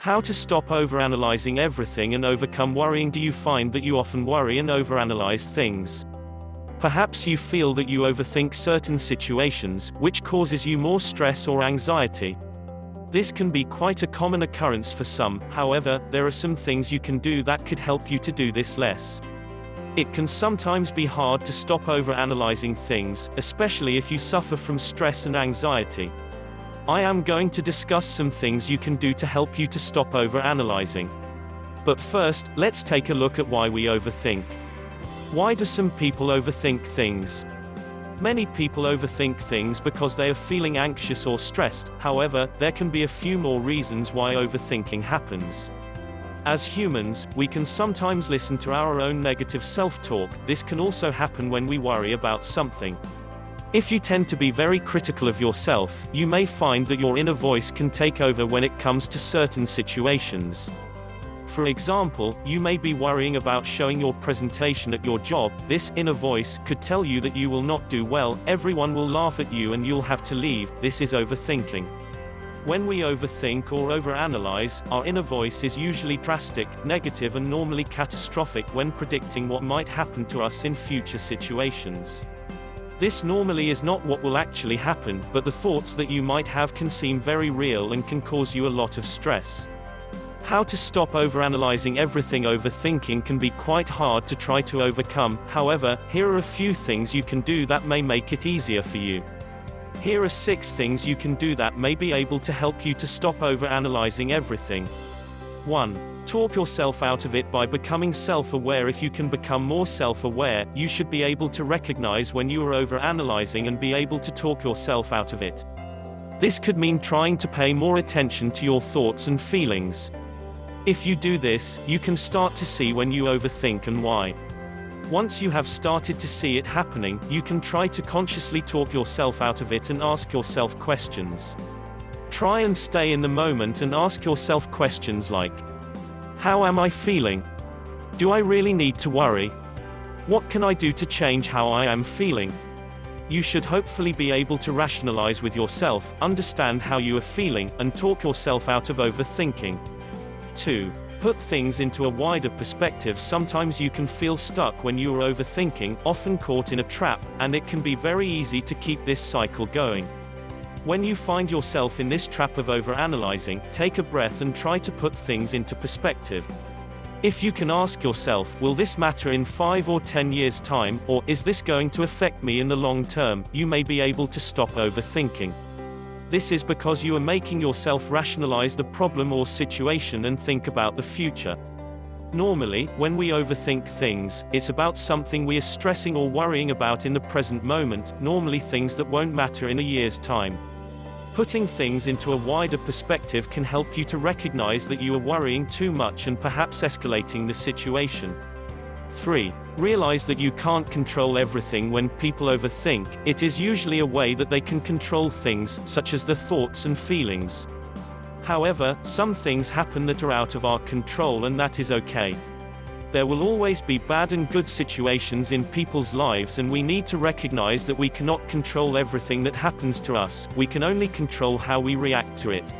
How to stop overanalyzing everything and overcome worrying. Do you find that you often worry and overanalyze things? Perhaps you feel that you overthink certain situations, which causes you more stress or anxiety. This can be quite a common occurrence for some. However, there are some things you can do that could help you to do this less. It can sometimes be hard to stop overanalyzing things, especially if you suffer from stress and anxiety. I am going to discuss some things you can do to help you to stop overanalyzing. But first, let's take a look at why we overthink. Why do some people overthink things? Many people overthink things because they are feeling anxious or stressed. However, there can be a few more reasons why overthinking happens. As humans, we can sometimes listen to our own negative self-talk. This can also happen when we worry about something. If you tend to be very critical of yourself, you may find that your inner voice can take over when it comes to certain situations. For example, you may be worrying about showing your presentation at your job. This inner voice could tell you that you will not do well, everyone will laugh at you and you'll have to leave. This is overthinking. When we overthink or overanalyze, our inner voice is usually drastic, negative and normally catastrophic when predicting what might happen to us in future situations. This normally is not what will actually happen, but the thoughts that you might have can seem very real and can cause you a lot of stress. How to stop overanalyzing everything? Overthinking can be quite hard to try to overcome. However, here are a few things you can do that may make it easier for you. Here are 6 things you can do that may be able to help you to stop overanalyzing everything. 1. Talk yourself out of it by becoming self-aware. If you can become more self-aware, you should be able to recognize when you are overanalyzing and be able to talk yourself out of it. This could mean trying to pay more attention to your thoughts and feelings. If you do this, you can start to see when you overthink and why. Once you have started to see it happening, you can try to consciously talk yourself out of it and ask yourself questions. Try and stay in the moment and ask yourself questions like, how am I feeling? Do I really need to worry? What can I do to change how I am feeling? You should hopefully be able to rationalize with yourself, understand how you are feeling, and talk yourself out of overthinking. 2. Put things into a wider perspective. Sometimes you can feel stuck when you are overthinking, often caught in a trap, and it can be very easy to keep this cycle going. When you find yourself in this trap of overanalyzing, take a breath and try to put things into perspective. If you can ask yourself, will this matter in 5 or 10 years' time, or is this going to affect me in the long term, you may be able to stop overthinking. This is because you are making yourself rationalize the problem or situation and think about the future. Normally, when we overthink things, it's about something we are stressing or worrying about in the present moment, normally things that won't matter in a year's time. Putting things into a wider perspective can help you to recognize that you are worrying too much and perhaps escalating the situation. 3. Realize that you can't control everything. When people overthink, it is usually a way that they can control things, such as their thoughts and feelings. However, some things happen that are out of our control, and that is okay. There will always be bad and good situations in people's lives, and we need to recognize that we cannot control everything that happens to us. We can only control how we react to it.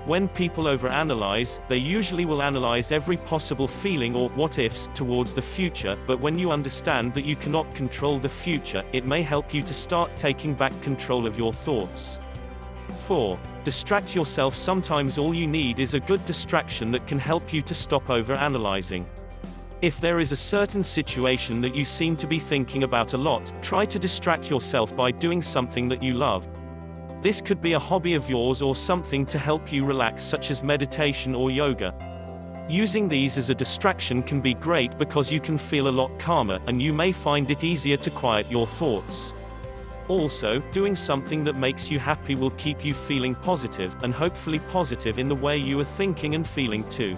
When people overanalyze, they usually will analyze every possible feeling or what-ifs towards the future, but when you understand that you cannot control the future, it may help you to start taking back control of your thoughts. 4. Distract yourself. Sometimes all you need is a good distraction that can help you to stop overanalyzing. If there is a certain situation that you seem to be thinking about a lot, try to distract yourself by doing something that you love. This could be a hobby of yours or something to help you relax, such as meditation or yoga. Using these as a distraction can be great because you can feel a lot calmer, and you may find it easier to quiet your thoughts. Also, doing something that makes you happy will keep you feeling positive, and hopefully positive in the way you are thinking and feeling too.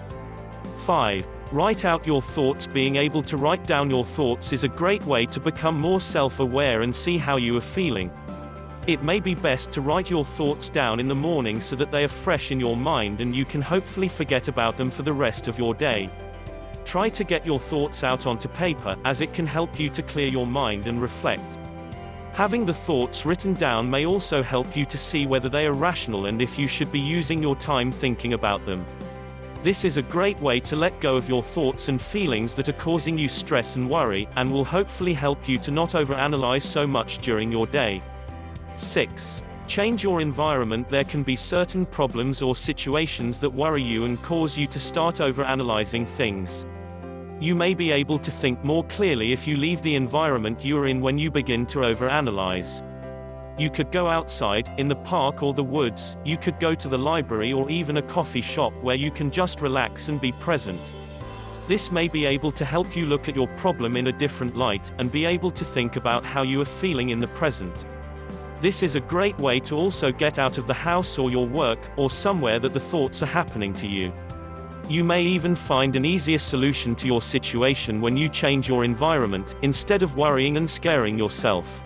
5. Write out your thoughts. Being able to write down your thoughts is a great way to become more self-aware and see how you are feeling. It may be best to write your thoughts down in the morning so that they are fresh in your mind and you can hopefully forget about them for the rest of your day. Try to get your thoughts out onto paper, as it can help you to clear your mind and reflect. Having the thoughts written down may also help you to see whether they are rational and if you should be using your time thinking about them. This is a great way to let go of your thoughts and feelings that are causing you stress and worry, and will hopefully help you to not overanalyze so much during your day. 6. Change your environment. There can be certain problems or situations that worry you and cause you to start overanalyzing things. You may be able to think more clearly if you leave the environment you are in when you begin to overanalyze. You could go outside, in the park or the woods, you could go to the library or even a coffee shop where you can just relax and be present. This may be able to help you look at your problem in a different light, and be able to think about how you are feeling in the present. This is a great way to also get out of the house or your work, or somewhere that the thoughts are happening to you. You may even find an easier solution to your situation when you change your environment, instead of worrying and scaring yourself.